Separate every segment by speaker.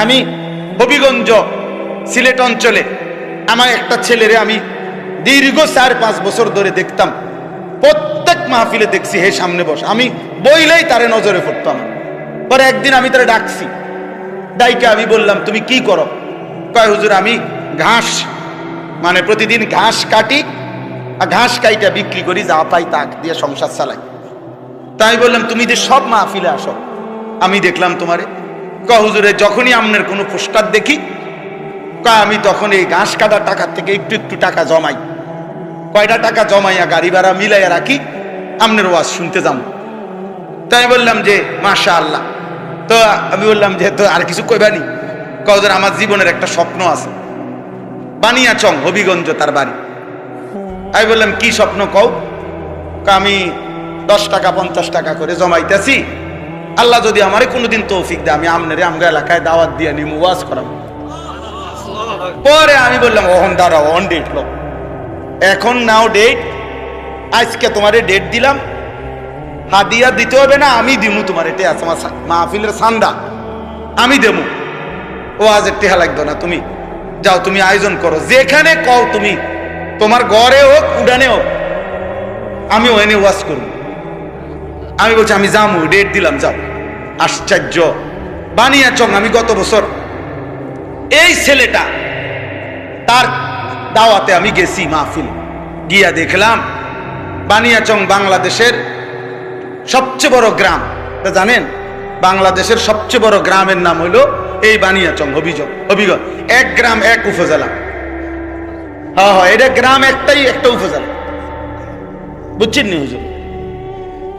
Speaker 1: আমি হবিগঞ্জ সিলেট অঞ্চলে আমার একটা ছেলেরে আমি দীর্ঘ 4-5 বছর ধরে দেখতাম, প্রত্যেক মাহফিলে দেখছি হে সামনে বস, আমি বইলেই তারে নজরে পড়তো আমার। পরে একদিন আমি তারে ডাকছি, ডাইকে আমি বললাম তুমি কি করো? কয় হুজুর আমি ঘাস, মানে প্রতিদিন ঘাস কাটি আর ঘাস কাইটা বিক্রি করি, যা পাই তাক দিয়ে সংসার চালাই। তাই বললাম তুমি যে সব মাহফিলে আসো, আমি দেখলাম তোমারে। কয় হুজুরে যখনই আপনার কোনো পোস্টার দেখি, কয় আমি তখন এই ঘাস কাটার টাকার থেকে একটু একটু টাকা জমাই, কয়টা টাকা জমাইয়া গাড়ি ভাড়া মিলাইয়া রাখি, আপনার ওয়াজ শুনতে যাবো। তাই বললাম যে মাশাআল্লাহ। তো আমি বললাম যে তো আর কিছু কইবানি? কয় হুজুর আমার জীবনের একটা স্বপ্ন আছে, বানিয়াচং হবিগঞ্জ তার বাড়ি। আমি বললাম কি স্বপ্ন কও? আমি 10 টাকা 50 টাকা করে জমাইতেছি, আল্লাহ যদি আমারে কোনোদিন তৌফিক দেয় আমি আমনেরে আমগা এলাকায় দাওয়াত দিয়ে নিমু, ওয়াজ করাবো। পরে আমি বললাম ওহন দাঁড়াও, অন ডেট লো, এখন নাও ডেট, আজকে তোমারে ডেট দিলাম, হাদিয়া দিতে হবে না, আমি দিমু তোমার, এটা আছে আমার মাহফিলের সান্দা, আমি দেবো। ও আজ টেহা লাগতো না, তুমি যাও, তুমি আয়োজন করো, যেখানে কও তুমি, তোমার ঘরে হোক উডানে হোক, আমি ওখানে ওয়াজ করবো। আমি বলছি আমি যাবো, ডেট দিলাম, যাও। আশ্চর্য, বানিয়াচং আমি গত বছর এই ছেলেটা তার দাওয়াতে আমি গেছি মাহফিল, গিয়া দেখলাম বানিয়াচং বাংলাদেশের সবচেয়ে বড় গ্রাম। তা জানেন বাংলাদেশের সবচেয়ে বড় গ্রামের নাম হইল এই বানিয়াচং হবিগঞ্জ। এক গ্রাম এক উপজেলা। হ্যাঁ, এটা গ্রাম একটাই, একটা উপজেলা, বুঝছেন নি হুজুর?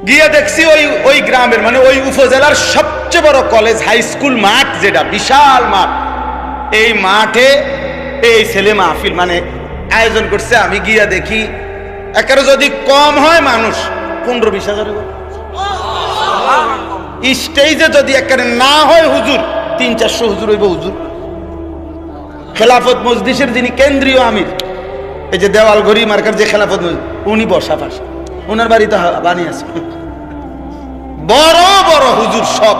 Speaker 1: গিয়ে দেখছি ওই গ্রামের মানে ওই উপজেলার সবচেয়ে বড় কলেজ হাই স্কুল মাঠ, যেটা বিশাল মাঠ, এই মাঠে এই ছেলে মাহফিল মানে আয়োজন করছে। আমি গিয়া দেখি একেবারে যদি কম হয় মানুষ 15-20 হাজার, স্টেজে যদি একেবারে না হয় হুজুর 300-400 হুজুর হইব। হুজুর খেলাফত মজলিসের যিনি কেন্দ্রীয় আমির, এই যে দেওয়াল ঘড়ি মার্কার যে খেলাফত মজলিস, উনি বসা পাশে, ওনার বাড়িতে বানিয়ে আছে বড় বড় হুজুর সব।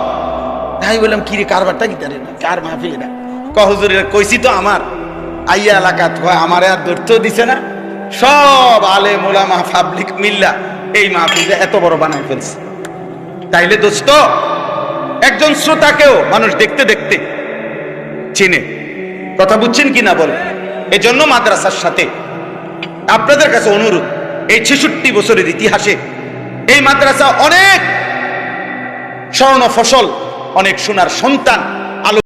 Speaker 1: তাই বললাম কি রে কারবারটা কি তারে কার মাহফিল এটা? হুজুর কইছি তো আমার আইয়া এলাকাত হয়, আমার আর ধরতেও দিছে না, সব আলেম ওলামা পাবলিক মিল্লা এই মাহফিলটা এত বড় বানাই ফেলছে। তাইলে দোস্ত একজন শ্রোতাকেও মানুষ দেখতে দেখতে চিনে। কথা বুঝছেন কি না বল? এজন্য মাদ্রাসার সাথে আপনাদের কাছে অনুরোধ, এই 66 বছরের ইতিহাসে এই মাদ্রাসা অনেক স্বর্ণ ফসল, অনেক সোনার সন্তান